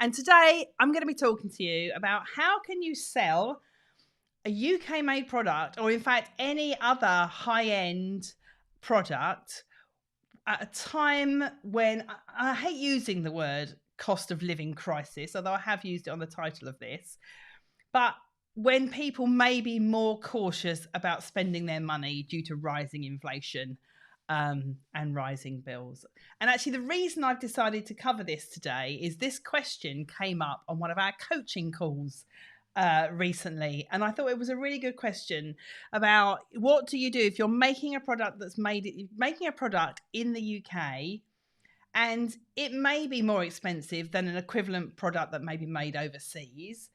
And today I'm going to be talking to you about how can you sell a UK made product, or in fact any other high-end product, at a time when I hate using the word cost of living crisis, although I have used it on the title of this, but when people may be more cautious about spending their money due to rising inflation and rising bills. And actually, the reason I've decided to cover this today is this question came up on one of our coaching calls recently, and I thought it was a really good question about what do you do if you're making a product making a product in the UK, and it may be more expensive than an equivalent product that may be made overseas,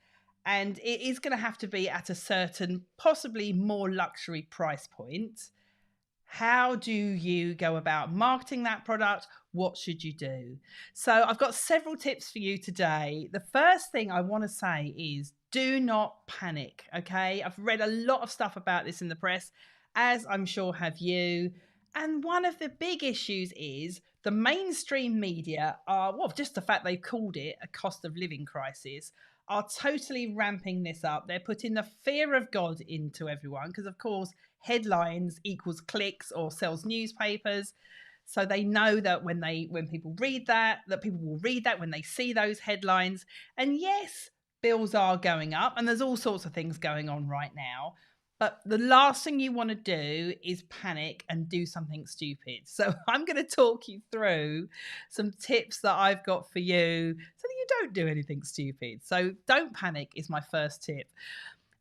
and it is going to have to be at a certain, possibly more luxury price point. How do you go about marketing that product? What should you do? So I've got several tips for you today. The first thing I want to say is do not panic, okay? I've read a lot of stuff about this in the press, as I'm sure have you. And one of the big issues is the mainstream media are, well, just the fact they've called it a cost of living crisis, are totally ramping this up. They're putting the fear of God into everyone because, of course, headlines equals clicks or sells newspapers. So they know that when people read that people will read that when they see those headlines. And yes, bills are going up and there's all sorts of things going on right now. But the last thing you want to do is panic and do something stupid. So I'm going to talk you through some tips that I've got for you so that you don't do anything stupid. So don't panic is my first tip.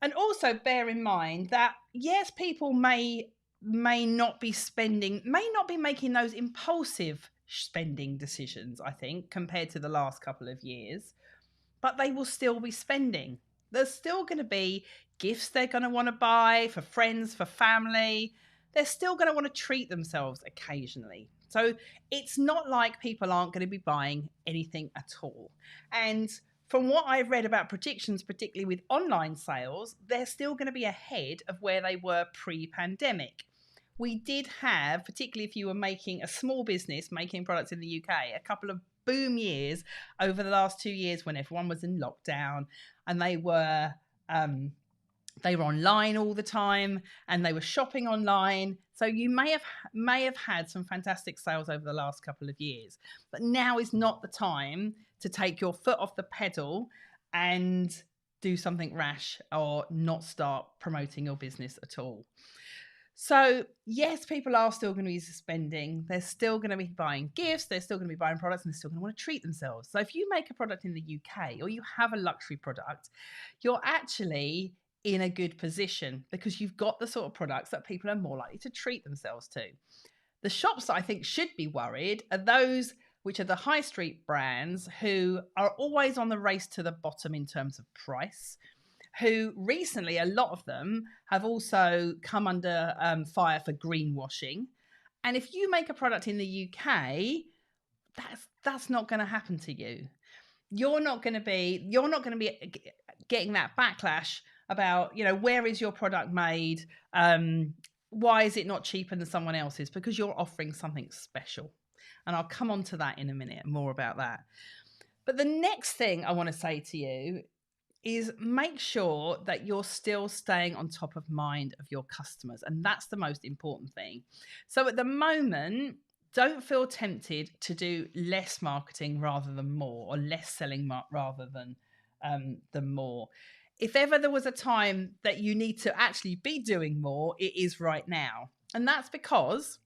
And also bear in mind that, yes, people may not be making those impulsive spending decisions, I think, compared to the last couple of years, but they will still be spending. There's still going to be gifts they're going to want to buy for friends, for family. They're still going to want to treat themselves occasionally. So it's not like people aren't going to be buying anything at all. And from what I've read about predictions, particularly with online sales, they're still going to be ahead of where they were pre-pandemic. We did have, particularly if you were making a small business, making products in the UK, a couple of boom years over the last 2 years when everyone was in lockdown and they were online all the time and they were shopping online. So you may have had some fantastic sales over the last couple of years, but now is not the time to take your foot off the pedal and do something rash or not start promoting your business at all. So yes, people are still going to be spending. They're still going to be buying gifts. They're still going to be buying products and they're still going to want to treat themselves. So if you make a product in the UK or you have a luxury product, you're actually in a good position because you've got the sort of products that people are more likely to treat themselves to. The shops that I think should be worried are those which are the high street brands who are always on the race to the bottom in terms of price, who recently, a lot of them have also come under fire for greenwashing. And if you make a product in the UK, that's not going to happen to you. You're not going to be getting that backlash about, where is your product made? Why is it not cheaper than someone else's? Because you're offering something special. And I'll come on to that in a minute, more about that. But the next thing I want to say to you is make sure that you're still staying on top of mind of your customers. And that's the most important thing. So at the moment, don't feel tempted to do less marketing rather than more, or less selling rather than more. If ever there was a time that you need to actually be doing more, it is right now. And that's because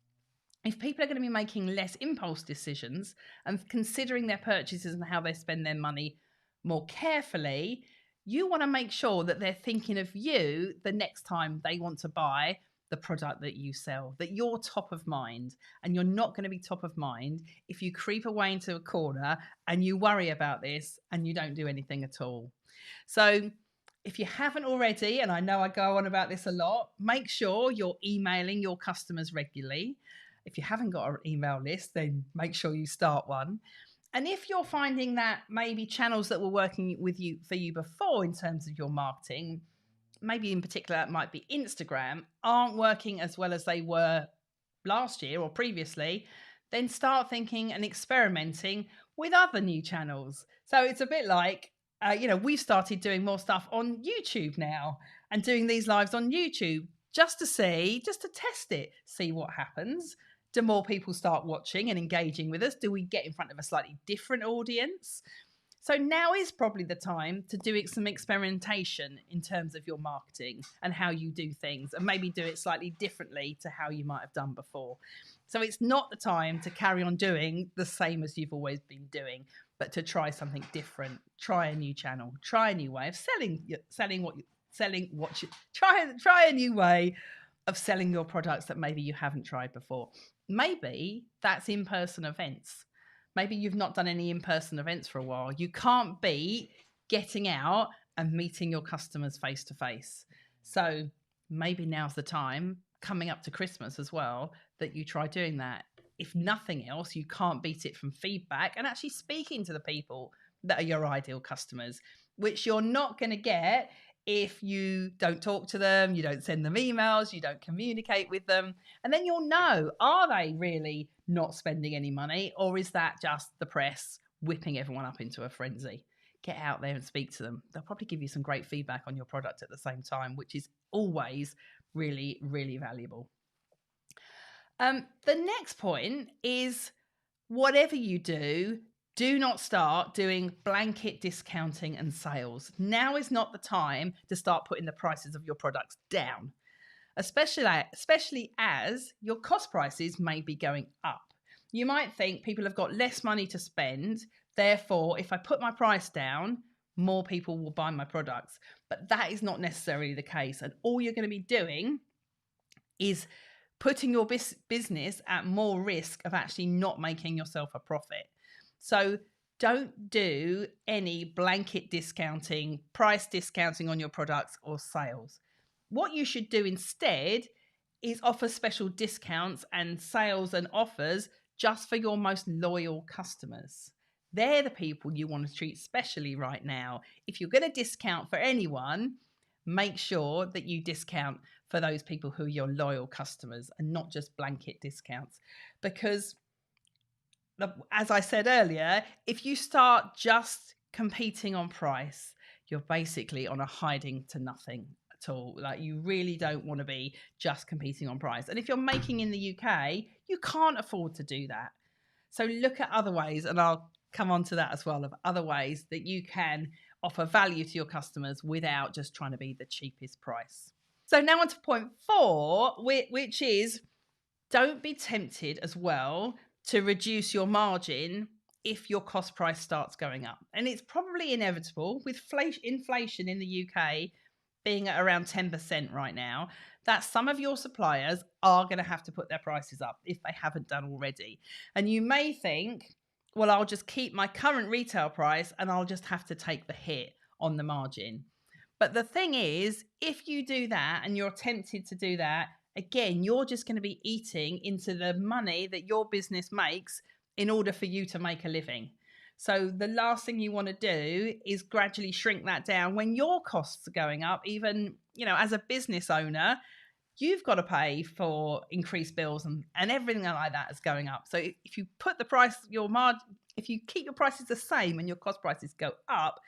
if people are going to be making less impulse decisions and considering their purchases and how they spend their money more carefully, you want to make sure that they're thinking of you the next time they want to buy the product that you sell, that you're top of mind. And you're not going to be top of mind if you creep away into a corner and you worry about this and you don't do anything at all. So if you haven't already, and I know I go on about this a lot, make sure you're emailing your customers regularly. If you haven't got an email list, then make sure you start one. And if you're finding that maybe channels that were working for you before in terms of your marketing, maybe in particular that might be Instagram, aren't working as well as they were last year or previously, then start thinking and experimenting with other new channels. So it's a bit like, we've started doing more stuff on YouTube now and doing these lives on YouTube just to test it, see what happens. Do more people start watching and engaging with us? Do we get in front of a slightly different audience? So now is probably the time to do some experimentation in terms of your marketing and how you do things, and maybe do it slightly differently to how you might have done before. So it's not the time to carry on doing the same as you've always been doing, but to try something different, try a new channel, try a new way of try a new way of selling your products that maybe you haven't tried before. Maybe that's in-person events. Maybe you've not done any in-person events for a while. You can't beat getting out and meeting your customers face to face. So maybe now's the time, coming up to Christmas as well, that you try doing that. If nothing else, you can't beat it from feedback and actually speaking to the people that are your ideal customers, which you're not going to get if you don't talk to them, you don't send them emails, you don't communicate with them. And then you'll know, are they really not spending any money, or is that just the press whipping everyone up into a frenzy? Get out there and speak to them. They'll probably give you some great feedback on your product at the same time, which is always really, really valuable. The next point is, whatever you do not start doing blanket discounting and sales. Now is not the time to start putting the prices of your products down, especially as your cost prices may be going up. You might think people have got less money to spend, therefore, if I put my price down, more people will buy my products. But that is not necessarily the case. And all you're going to be doing is putting your business at more risk of actually not making yourself a profit. So don't do any blanket discounting, price discounting on your products or sales. What you should do instead is offer special discounts and sales and offers just for your most loyal customers. They're the people you want to treat specially right now. If you're going to discount for anyone, make sure that you discount for those people who are your loyal customers and not just blanket discounts. Because as I said earlier, if you start just competing on price, you're basically on a hiding to nothing at all. Like, you really don't want to be just competing on price. And if you're making in the UK, you can't afford to do that. So look at other ways, and I'll come on to that as well, of other ways that you can offer value to your customers without just trying to be the cheapest price. So now on to point 4, which is, don't be tempted as well to reduce your margin if your cost price starts going up. And it's probably inevitable with inflation in the UK being at around 10% right now, that some of your suppliers are going to have to put their prices up if they haven't done already. And you may think, well, I'll just keep my current retail price and I'll just have to take the hit on the margin. But the thing is, if you do that and you're tempted to do that, again, you're just going to be eating into the money that your business makes in order for you to make a living. So the last thing you want to do is gradually shrink that down when your costs are going up. Even, as a business owner, you've got to pay for increased bills and everything like that is going up. So if you put the price, if you keep your prices the same and your cost prices go up,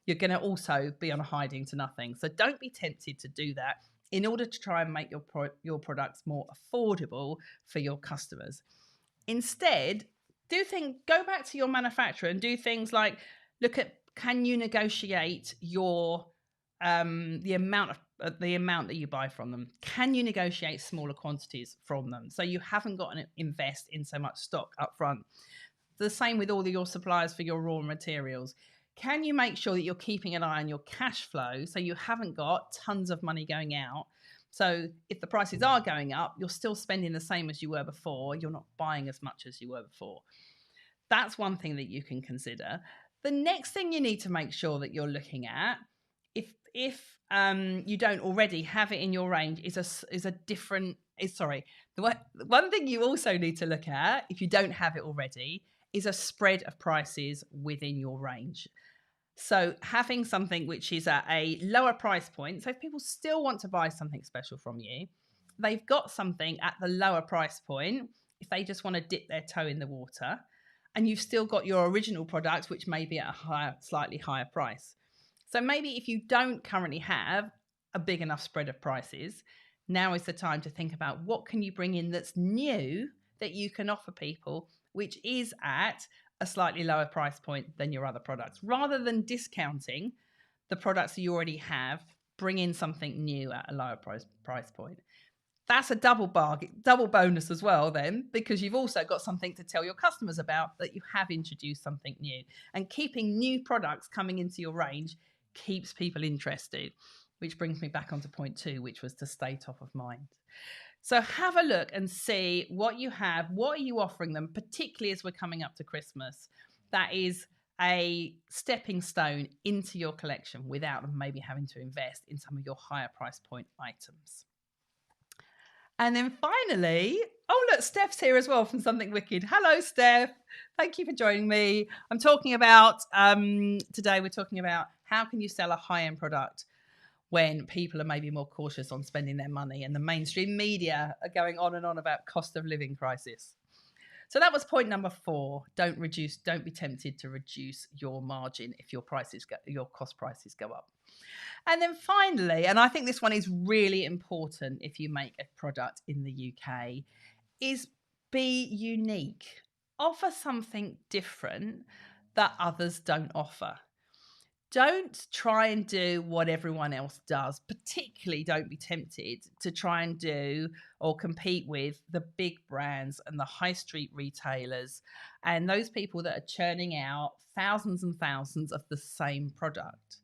you're going to also be on a hiding to nothing. So don't be tempted to do that in order to try and make your products more affordable for your customers. Instead, go back to your manufacturer and do things like look at, can you negotiate your the amount that you buy from them? Can you negotiate smaller quantities from them so you haven't got to invest in so much stock up front? The same with all of your suppliers for your raw materials. Can you make sure that you're keeping an eye on your cash flow so you haven't got tons of money going out? So if the prices are going up, you're still spending the same as you were before. You're not buying as much as you were before. That's one thing that you can consider. The next thing you need to make sure that you're looking at, if you don't already have it in your range, the one thing you also need to look at, if you don't have it already, is a spread of prices within your range. So having something which is at a lower price point, so if people still want to buy something special from you, they've got something at the lower price point if they just want to dip their toe in the water. and you've still got your original product, which may be at a slightly higher price. So maybe if you don't currently have a big enough spread of prices, now is the time to think about what can you bring in that's new that you can offer people, which is at a slightly lower price point than your other products. Rather than discounting the products that you already have, bring in something new at a lower price point. That's a double bonus as well then, because you've also got something to tell your customers about, that you have introduced something new. And keeping new products coming into your range keeps people interested, which brings me back onto point 2, which was to stay top of mind. So have a look and see what you have, what are you offering them, particularly as we're coming up to Christmas, that is a stepping stone into your collection without them maybe having to invest in some of your higher price point items. And then finally, oh, look, Steph's here as well from Something Wicked. Hello, Steph. Thank you for joining me. I'm talking about, today we're talking about how can you sell a high-end product when people are maybe more cautious on spending their money and the mainstream media are going on and on about cost of living crisis. So that was point number 4. Don't be tempted to reduce your margin if your cost prices go up. And then finally, and I think this one is really important if you make a product in the UK, is be unique. Offer something different that others don't offer. Don't try and do what everyone else does. Particularly don't be tempted to try and do or compete with the big brands and the high street retailers and those people that are churning out thousands and thousands of the same product.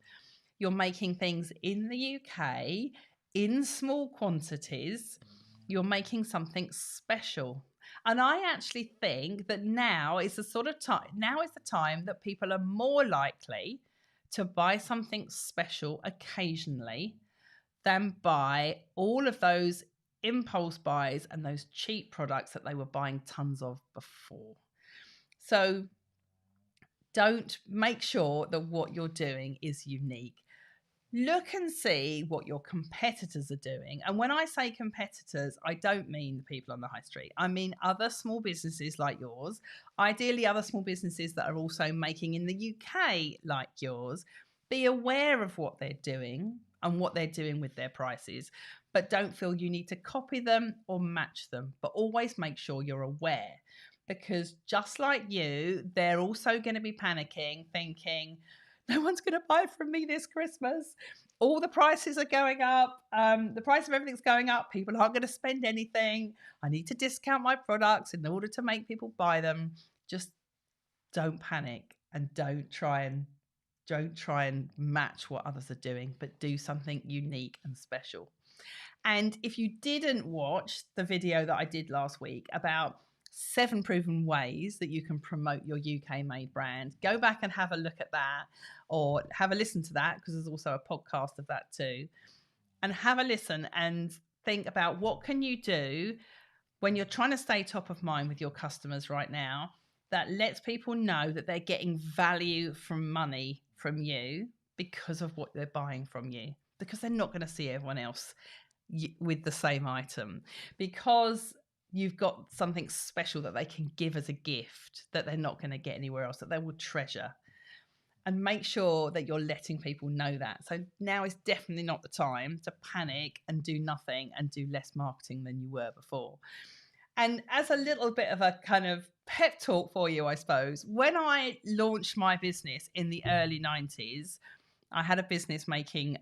You're making things in the UK in small quantities. You're making something special. And I actually think that now is the time that people are more likely to buy something special occasionally than buy all of those impulse buys and those cheap products that they were buying tons of before. So make sure that what you're doing is unique. Look and see what your competitors are doing. And when I say competitors, I don't mean the people on the high street. I mean other small businesses like yours, ideally other small businesses that are also making in the UK like yours. Be aware of what they're doing and what they're doing with their prices, but don't feel you need to copy them or match them. But always make sure you're aware, because just like you, they're also going to be panicking, thinking, no one's going to buy from me this Christmas. All the prices are going up. The price of everything's going up. People aren't going to spend anything. I need to discount my products in order to make people buy them. Just don't panic and don't try and match what others are doing, but do something unique and special. And if you didn't watch the video that I did last week about 7 proven ways that you can promote your UK made brand, go back and have a look at that, or have a listen to that, because there's also a podcast of that too, and have a listen and think about what can you do when you're trying to stay top of mind with your customers right now that lets people know that they're getting value from money from you because of what they're buying from you, because they're not going to see everyone else with the same item, because you've got something special that they can give as a gift that they're not going to get anywhere else, that they will treasure. And make sure that you're letting people know that. So now is definitely not the time to panic and do nothing and do less marketing than you were before. And as a little bit of a kind of pep talk for you, I suppose, when I launched my business in the early 90s, I had a business making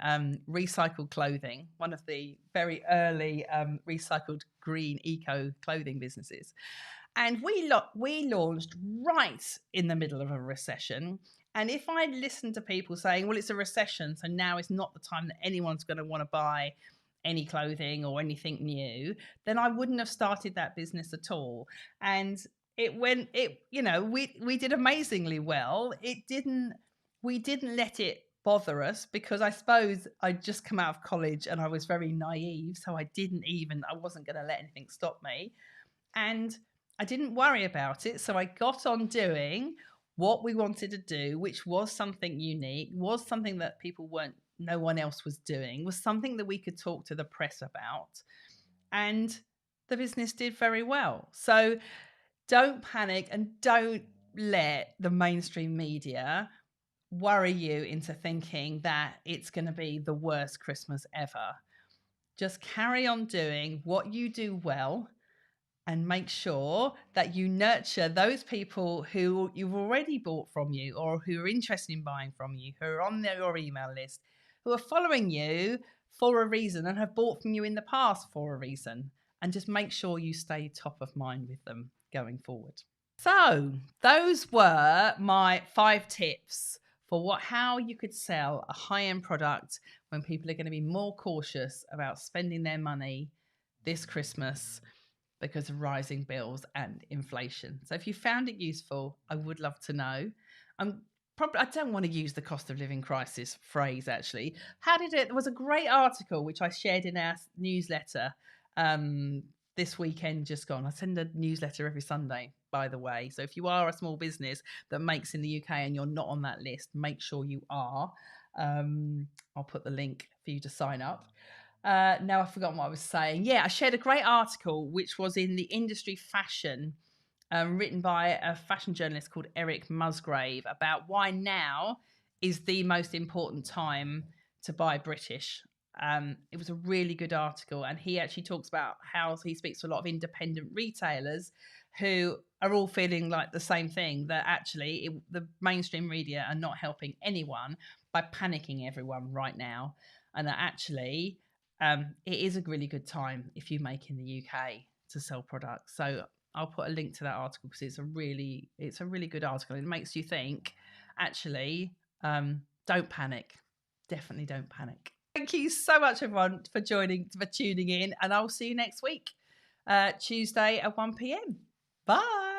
recycled clothing, one of the very early recycled green eco clothing businesses. And we launched right in the middle of a recession. And if I'd listened to people saying, well, it's a recession, so now is not the time that anyone's going to want to buy any clothing or anything new, then I wouldn't have started that business at all. And we did amazingly well. We didn't let it bother us, because I suppose I'd just come out of college and I was very naive. So I wasn't going to let anything stop me. And I didn't worry about it. So I got on doing what we wanted to do, which was something unique, was something that no one else was doing, was something that we could talk to the press about. And the business did very well. So don't panic and don't let the mainstream media worry you into thinking that it's going to be the worst Christmas ever. Just carry on doing what you do well and make sure that you nurture those people who you've already bought from you or who are interested in buying from you, who are on your email list, who are following you for a reason and have bought from you in the past for a reason. And just make sure you stay top of mind with them going forward. So those were my 5 tips for how you could sell a high-end product when people are going to be more cautious about spending their money this Christmas because of rising bills and inflation. So if you found it useful, I would love to know. I don't want to use the cost of living crisis phrase, actually. There was a great article which I shared in our newsletter this weekend just gone. I send a newsletter every Sunday, by the way. So if you are a small business that makes in the UK and you're not on that list, make sure you are. I'll put the link for you to sign up. Now I've forgotten what I was saying. Yeah, I shared a great article which was in the Industry Fashion, written by a fashion journalist called Eric Musgrave, about why now is the most important time to buy British. It was a really good article, and he actually talks about how he speaks to a lot of independent retailers who are all feeling like the same thing, that actually the mainstream media are not helping anyone by panicking everyone right now, and that actually it is a really good time if you make in the UK to sell products. So I'll put a link to that article because it's a really good article. It makes you think, actually, don't panic. Definitely don't panic. Thank you so much, everyone, for tuning in, and I'll see you next week, Tuesday at 1 p.m. Bye.